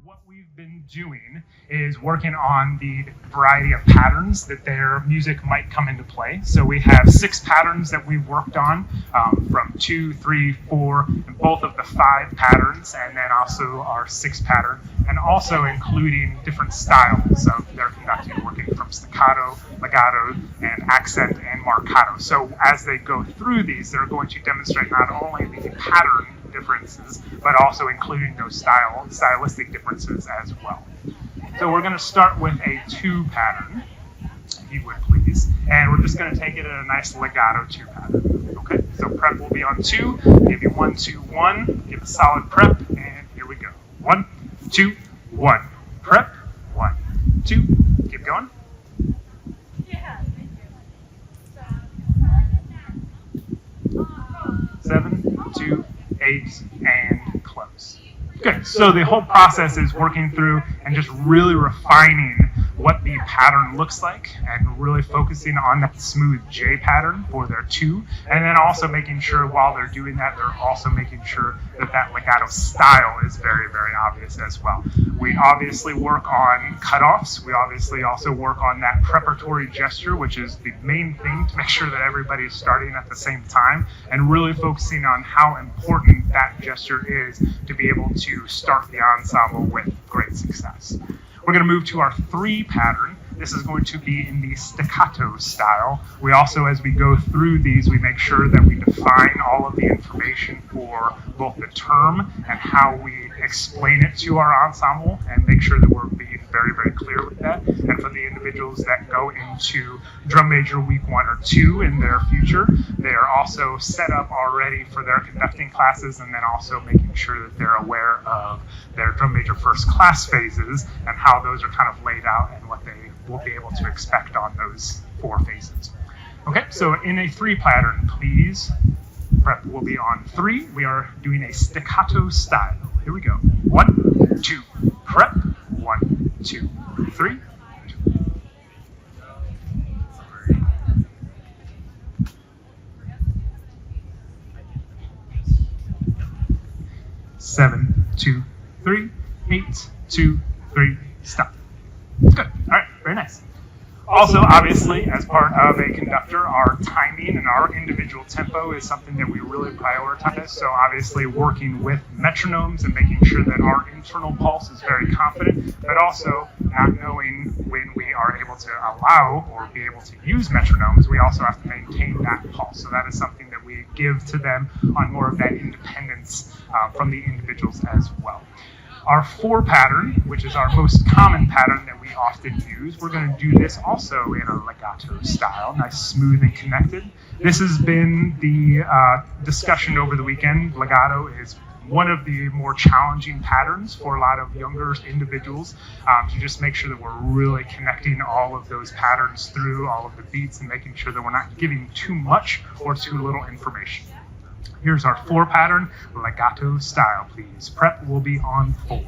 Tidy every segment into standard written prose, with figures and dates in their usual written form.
what we've been doing is working on the variety of patterns that their music might come into play. So we have 6 patterns that we've worked on, from 2, 3, 4, and both of the 5 patterns, and then also our 6th pattern, and also including different styles of their conducting, working from staccato, legato, and accent and marcato. So as they go through these, they're going to demonstrate not only the pattern differences, but also including those stylistic differences as well. So we're going to start with a 2 pattern, if you would please, and we're just going to take it in a nice legato 2 pattern. Okay, so prep will be on 2, give you 1, 2, 1, give a solid prep, and here we go. 1, 2, 1, prep, 1, 2, keep going. 7, 2, 8, and close. Good. So the whole process is working through and just really refining what the pattern looks like and really focusing on that smooth J pattern for their 2, and then also making sure while they're doing that, they're also making sure that that legato style is very, very obvious as well. We obviously work on cutoffs. We obviously also work on that preparatory gesture, which is the main thing to make sure that everybody's starting at the same time, and really focusing on how important that gesture is to be able to start the ensemble with great success. We're going to move to our 3 pattern. This is going to be in the staccato style. We also, as we go through these, we make sure that we define all of the information for both the term and how we explain it to our ensemble, and make sure that we're being very, very clear with that. And for the individuals that go into drum major week 1 or 2 in their future, they are also set up already for their conducting classes, and then also making sure that they're aware of their drum major first class phases and how those are kind of laid out and what they will be able to expect on those 4 phases. Okay, so in a 3 pattern, please, prep will be on 3. We are doing a staccato style. Here we go. 1, 2, prep, 1, 2, 3. 7, 2, 3, 8, 2, 3, stop. Good. All right, very nice. Also, obviously, as part of a conductor, our timing and our individual tempo is something that we really prioritize. So obviously working with metronomes and making sure that our internal pulse is very confident, but also not knowing when we are able to allow or be able to use metronomes, we also have to maintain that pulse. So that is something that we give to them on more of that independence from the individuals as well. Our 4 pattern, which is our most common pattern that we often use, we're going to do this also in a legato style, nice, smooth, and connected. This has been the discussion over the weekend. Legato is one of the more challenging patterns for a lot of younger individuals, to just make sure that we're really connecting all of those patterns through all of the beats and making sure that we're not giving too much or too little information. Here's our 4 pattern, legato style, please. Prep will be on 4.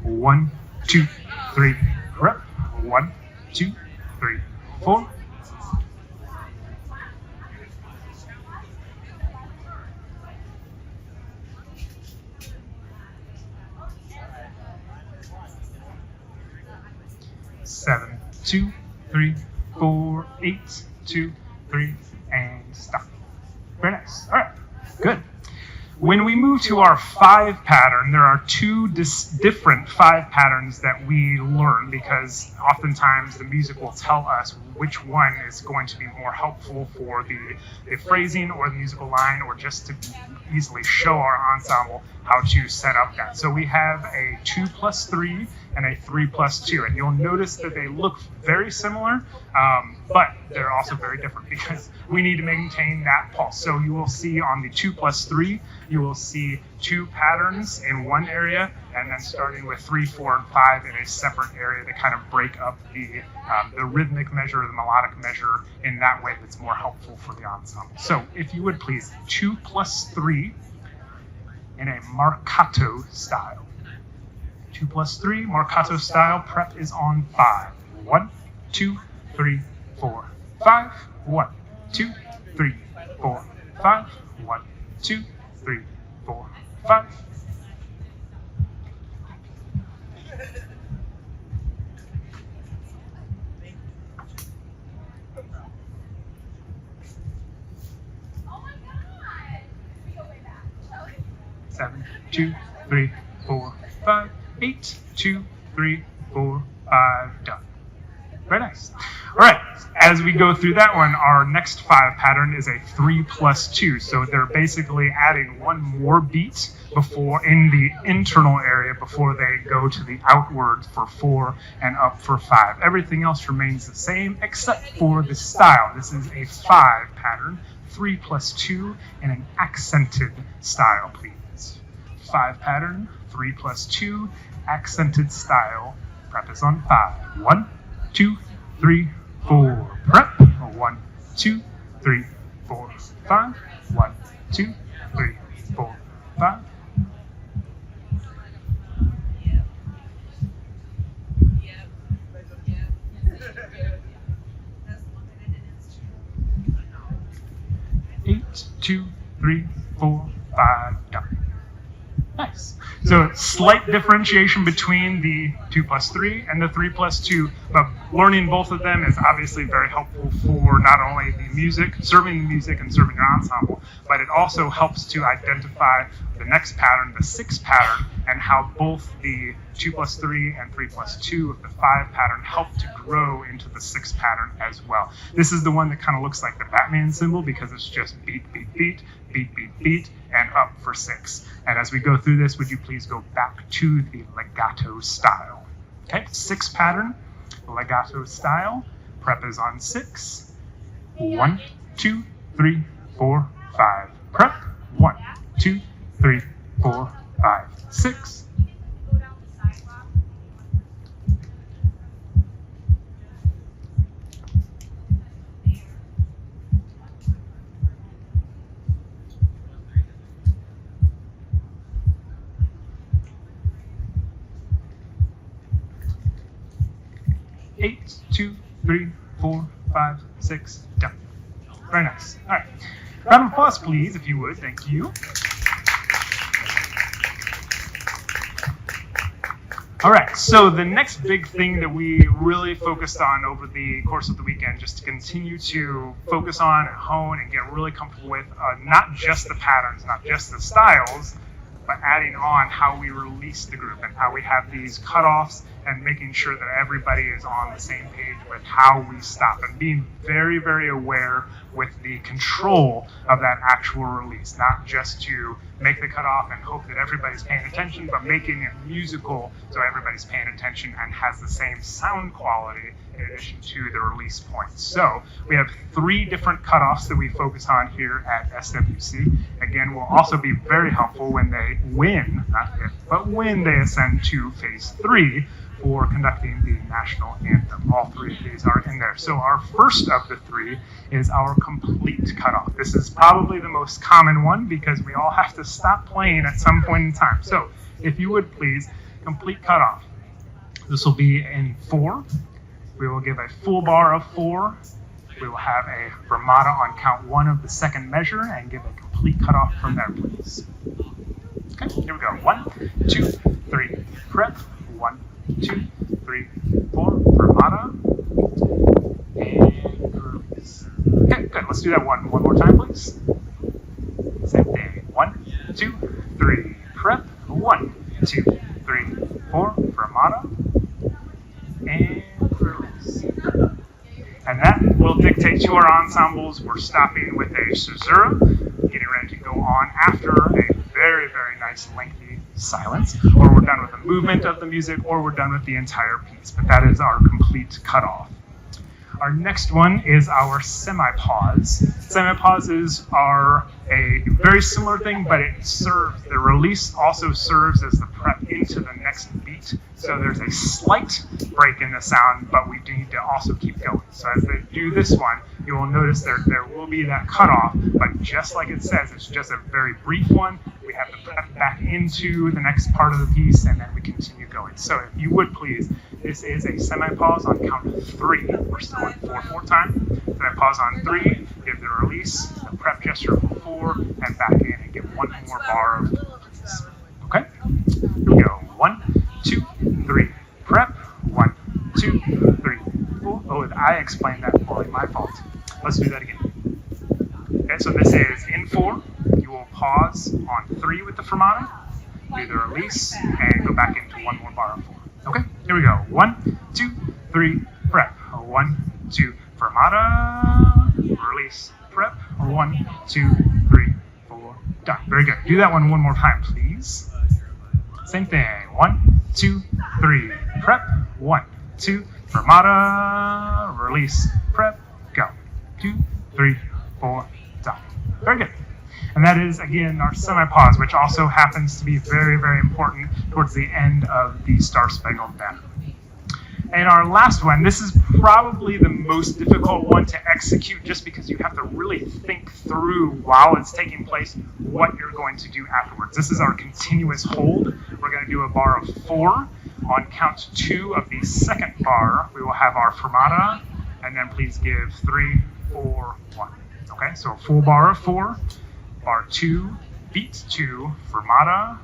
1, 2, 3, prep. 1, 2, 3, 4. 7, 2, 3, 4, 8, 2, 3, and stop. Very nice. All right, good. When we move to our 5 pattern, there are 2 different 5 patterns that we learn, because oftentimes the music will tell us which one is going to be more helpful for the phrasing or the musical line, or just to easily show our ensemble how to set up that. So we have a 2+3 and a 3+2, and you'll notice that they look very similar, but they're also very different because we need to maintain that pulse. So you will see on the 2+3, you will see 2 patterns in one area, and then starting with 3, 4, and 5 in a separate area to kind of break up the rhythmic measure or the melodic measure in that way that's more helpful for the ensemble. So if you would please, 2+3 in a marcato style. 2+3, marcato style, prep is on 5. 1, 2, 3, 4, 5. 1, 2, 3, 4, 5. 1, 2, 3, 4, 5. Seven, 2, 3, 4, 5, 8, 2, 3, 4, 5, done. Very nice. All right, as we go through that one, our next 5 pattern is a 3+2. So they're basically adding one more beat before in the internal area before they go to the outward for 4 and up for 5. Everything else remains the same except for the style. This is a 5 pattern, 3+2 in an accented style, please. 5 pattern, 3+2, accented style. Prep is on 5. 1, 2, 3, 4. Prep. 1, 2, 3, 4, 5. 1, 2, 3, 4, 5. Eight, 2, 3, 4, 5. Done. Nice. So slight differentiation between the 2+3 and the 3+2, but learning both of them is obviously very helpful for not only the music, serving the music and serving your ensemble, but it also helps to identify the next pattern, the 6 pattern, and how both the 2+3 and 3+2 of the 5 pattern help to grow into the 6 pattern as well. This is the one that kind of looks like the Batman symbol because it's just beat, beat, beat, beat, beat, beat, and up for 6. And as we go through this, would you please go back to the legato style? Okay, 6 pattern, legato style. Prep is on 6. 1, 2, 3, 4, 5. Prep. 1, 2, 3, 4, 5, 6. Eight, 2, 3, 4, 5, 6, done. Very nice. All right. Round of applause, please, if you would. Thank you. All right, so the next big thing that we really focused on over the course of the weekend, just to continue to focus on and hone and get really comfortable with, not just the patterns, not just the styles, but adding on how we release the group and how we have these cutoffs and making sure that everybody is on the same page with how we stop and being very, very aware with the control of that actual release, not just to make the cutoff and hope that everybody's paying attention, but making it musical so everybody's paying attention and has the same sound quality in addition to the release points. So we have 3 different cutoffs that we focus on here at SWC. Again, will also be very helpful when they win, not if, but when they ascend to phase 3 for conducting the national anthem. All 3 of these are in there. So our first of the 3 is our complete cutoff. This is probably the most common one because we all have to stop playing at some point in time. So if you would please, complete cutoff. This will be in 4. We will give a full bar of 4. We will have a fermata on count 1 of the second measure and give a complete cutoff from there, please. Okay, here we go. 1, 2, 3, prep. 1, 2, 3, 4, fermata, and release. Okay, good. Let's do that one more time, please. Same thing. 1, 2, 3, prep. 1, 2, 3, 4, fermata, and release. And that will dictate to our ensembles. We're stopping with a caesura, getting ready to go on after a very, very nice lengthy silence, or we're done with the movement of the music, or we're done with the entire piece. But that is our complete cutoff. Our next one is our semi-pause. Semi-pauses are a very similar thing, but it serves, the release also serves as the prep into the next beat. So there's a slight break in the sound, but we do need to also keep going. So as they do this one, you will notice there will be that cutoff, but just like it says, it's just a very brief one. We have to prep back into the next part of the piece, and then we continue going. So if you would please, this is a semi-pause on count 3. We're still in 4/4 time. Semi-pause on 3, give the release, the prep gesture for 4, and back in and get one more bar of release. Okay? Here we go. 1, 2, 3, I explained that poorly, my fault. Let's do that again. Okay, so this is in 4. You will pause on 3 with the fermata, do the release, and go back into one more bar of 4. Okay, here we go. 1, 2, 3, prep. 1, 2, fermata, release, prep. 1, 2, 3, 4, done. Very good. Do that one more time, please. Same thing. 1, 2, 3, prep. 1, 2, fermata, release, prep, go. 2, 3, 4, done. Very good. And that is, again, our semi-pause, which also happens to be very, very important towards the end of the Star Spangled Banner. And our last one, this is probably the most difficult one to execute just because you have to really think through while it's taking place what you're going to do afterwards. This is our continuous hold. We're going to do a bar of 4. On count 2 of the second bar, we will have our fermata, and then please give 3, 4, 1. Okay, so a full bar of 4. Bar 2, beat 2, fermata,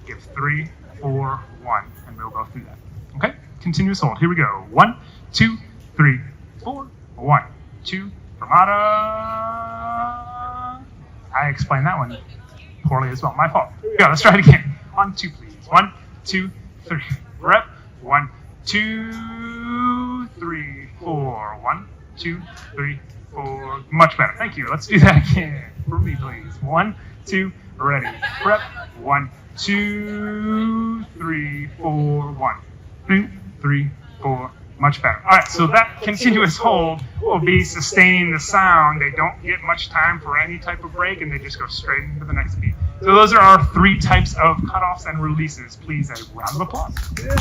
give 3, 4, 1, and we'll go through that. Okay, continuous hold. Here we go. 1, 2, 3, 4, 1, 2, fermata. I explained that one poorly as well. My fault. Here we go. Let's try it again. 1, 2, please. 1, 2, 3. Rep. 1, 2, 3, 4. 1, 2, 3, 4. Much better. Thank you. Let's do that again. For me, please. 1, 2, ready. Prep. 1, 2, 3, 4. 1, 2, 3, 4. Much better. All right, so that continuous hold will be sustaining the sound. They don't get much time for any type of break, and they just go straight into the next beat. So those are our 3 types of cutoffs and releases. Please, a round of applause. Yeah.